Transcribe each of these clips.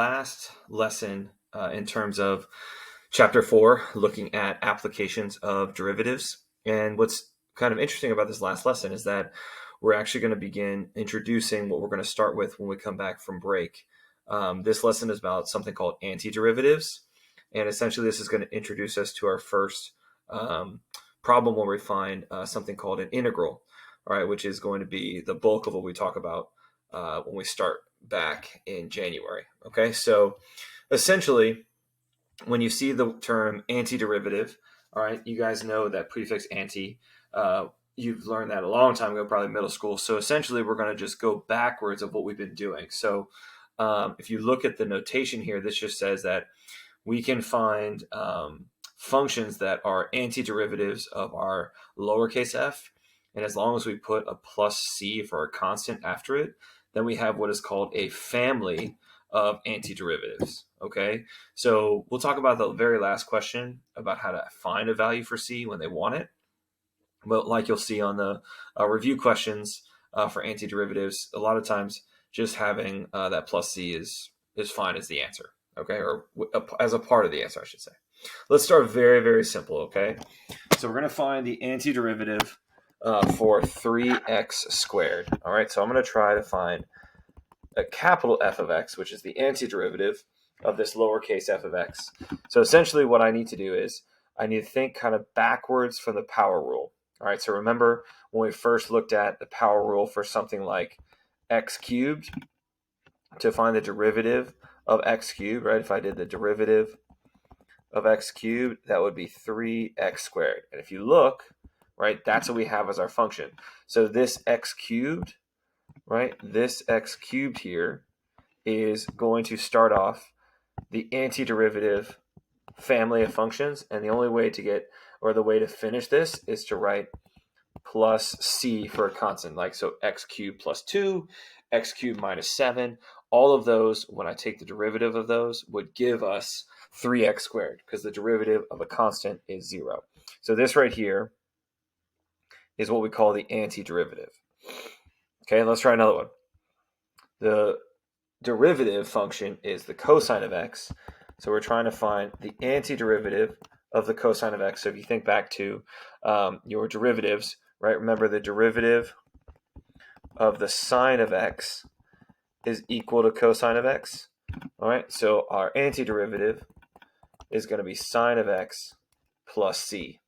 Last lesson in terms of chapter 4, looking at applications of derivatives. And what's kind of interesting about this last lesson is that we're actually going to begin introducing what we're going to start with when we come back from break. This lesson is about something called antiderivatives. And essentially, this is going to introduce us to our first problem where we find something called an integral, all right, which is going to be the bulk of what we talk about when we start back in January. Okay, so essentially, when you see the term antiderivative, all right, you guys know that prefix anti. You've learned that a long time ago, probably middle school. So essentially, we're going to just go backwards of what we've been doing. So if you look at the notation here, this just says that we can find functions that are antiderivatives of our lowercase f. And as long as we put a plus c for a constant after it, then we have what is called a family of antiderivatives. Okay, so we'll talk about the very last question about how to find a value for c when they want it. But like you'll see on the review questions for antiderivatives, a lot of times just having that plus c is fine as the answer. Okay, or as a part of the answer, I should say. Let's start very, very simple. Okay, so we're going to find the antiderivative for 3x squared. All right, so I'm going to try to find a capital F of x, which is the antiderivative of this lowercase f of x. So essentially what I need to do is I need to think kind of backwards from the power rule. All right, so remember when we first looked at the power rule for something like x cubed, to find the derivative of x cubed, right? If I did the derivative of x cubed, that would be 3x squared. And if you look, right, that's what we have as our function. So this x cubed, right, this x cubed here is going to start off the antiderivative family of functions. And the only way to get, or the way to finish this is to write plus c for a constant. Like, so x cubed plus 2, x cubed minus 7. All of those, when I take the derivative of those, would give us 3x squared, because the derivative of a constant is 0. So this right here is what we call the antiderivative. Okay, let's try another one. The derivative function is the cosine of x. So we're trying to find the antiderivative of the cosine of x. So if you think back to your derivatives, right? Remember, the derivative of the sine of x is equal to cosine of x. All right, so our antiderivative is going to be sine of x plus c.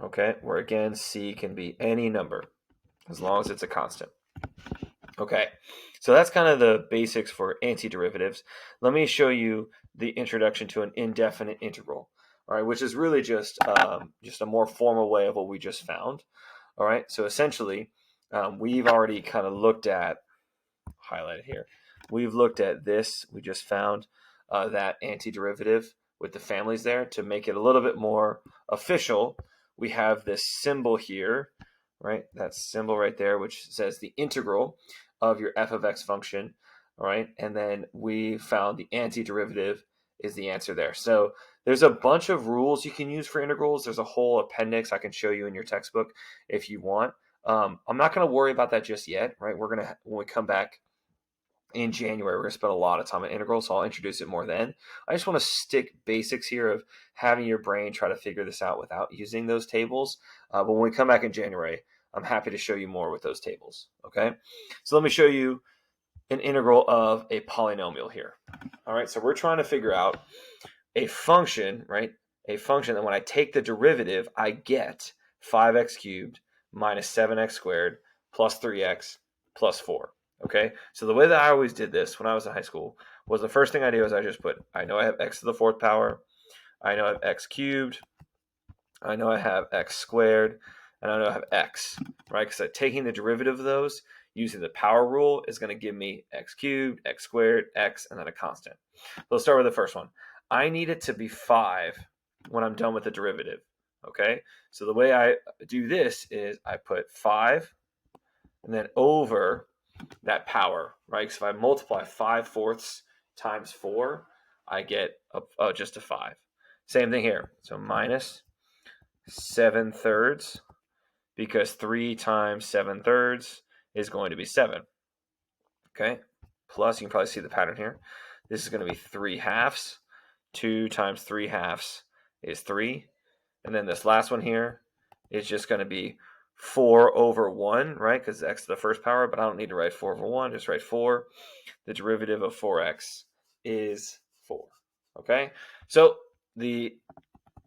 Okay, where again, c can be any number as long as it's a constant. Okay, so that's kind of the basics for antiderivatives. Let me show you the introduction to an indefinite integral, all right, which is really just a more formal way of what we just found. All right, so essentially, we've already kind of looked at, highlighted here, we've looked at this. We just found that antiderivative with the families there. To make it a little bit more official, we have this symbol here, right? That symbol right there, which says the integral of your f of x function, all right? And then we found the antiderivative is the answer there. So there's a bunch of rules you can use for integrals. There's a whole appendix I can show you in your textbook if you want. I'm not going to worry about that just yet, right? We're going to, when we come back in January, we're going to spend a lot of time on integrals, so I'll introduce it more then. I just want to stick basics here of having your brain try to figure this out without using those tables. But when we come back in January, I'm happy to show you more with those tables, okay? So let me show you an integral of a polynomial here. All right, so we're trying to figure out a function, right? A function that when I take the derivative, I get 5x cubed minus 7x squared plus 3x plus 4. Okay, so the way that I always did this when I was in high school was the first thing I do is I just put, I know I have x to the fourth power, I know I have x cubed, I know I have x squared, and I know I have x, right? Because taking the derivative of those using the power rule is going to give me x cubed, x squared, x, and then a constant. So let's start with the first one. I need it to be 5 when I'm done with the derivative, okay? So the way I do this is I put 5 and then over that power, right? So if I multiply 5/4 times 4, I get just a 5. Same thing here. So minus 7/3, because 3 times 7/3 is going to be 7. Okay, plus you can probably see the pattern here. this is going to be 3/2. 2 times 3/2 is 3. And then this last one here is just going to be 4 over 1, right? Because x to the first power, but I don't need to write 4 over 1, just write 4. The derivative of 4x is 4. Okay? So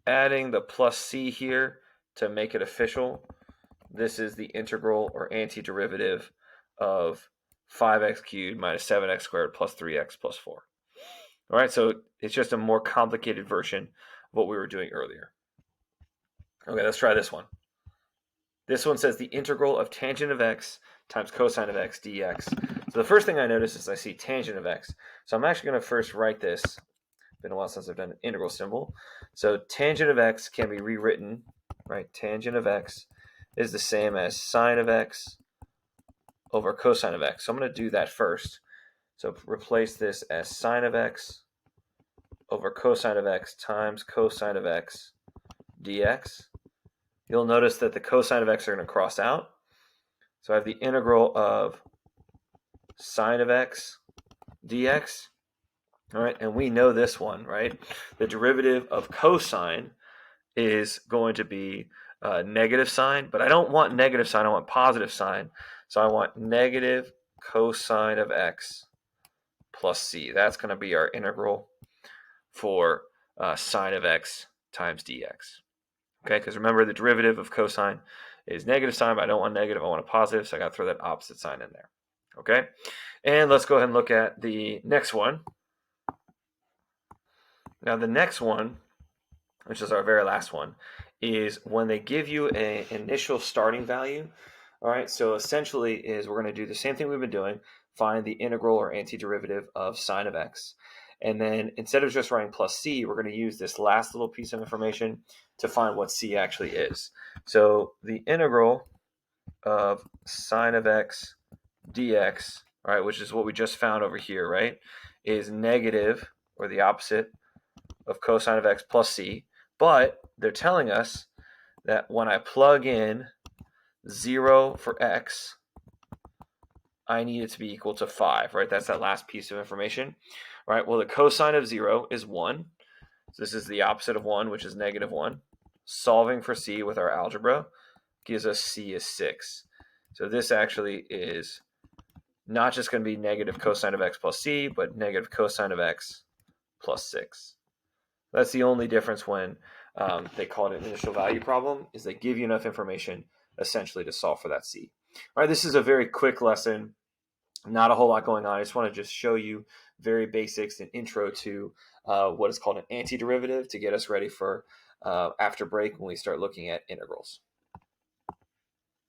adding the plus c here to make it official, this is the integral or antiderivative of 5x cubed minus 7x squared plus 3x plus 4. All right, so it's just a more complicated version of what we were doing earlier. Okay, let's try this one. This one says the integral of tangent of x times cosine of x dx. So the first thing I notice is I see tangent of x. So I'm actually going to first write this. It's been a while since I've done an integral symbol. So tangent of x can be rewritten, right? Tangent of x is the same as sine of x over cosine of x. So I'm going to do that first. So replace this as sine of x over cosine of x times cosine of x dx. You'll notice that the cosine of x are going to cross out. So I have the integral of sine of x dx. All right, and we know this one, right? The derivative of cosine is going to be negative sine, but I don't want negative sine, I want positive sine. So I want negative cosine of x plus c. That's going to be our integral for sine of x times dx. Okay, because remember the derivative of cosine is negative sine, but I don't want negative, I want a positive, so I got to throw that opposite sign in there. Okay, and let's go ahead and look at the next one. Now the next one, which is our very last one, is when they give you an initial starting value. All right, so essentially is we're going to do the same thing we've been doing, find the integral or antiderivative of sine of x. And then instead of just writing plus c, we're going to use this last little piece of information to find what c actually is. So the integral of sine of x dx, all right, which is what we just found over here, right, is negative, or the opposite, of cosine of x plus c. But they're telling us that when I plug in 0 for x, I need it to be equal to 5, right? That's that last piece of information. All right, well, the cosine of 0 is 1. So this is the opposite of 1, which is negative 1. Solving for c with our algebra gives us c is 6. So this actually is not just going to be negative cosine of x plus c, but negative cosine of x plus 6. That's the only difference when they call it an initial value problem, is they give you enough information essentially to solve for that c. All right, this is a very quick lesson. Not a whole lot going on. I just want to just show you very basics and intro to what is called an antiderivative to get us ready for after break when we start looking at integrals.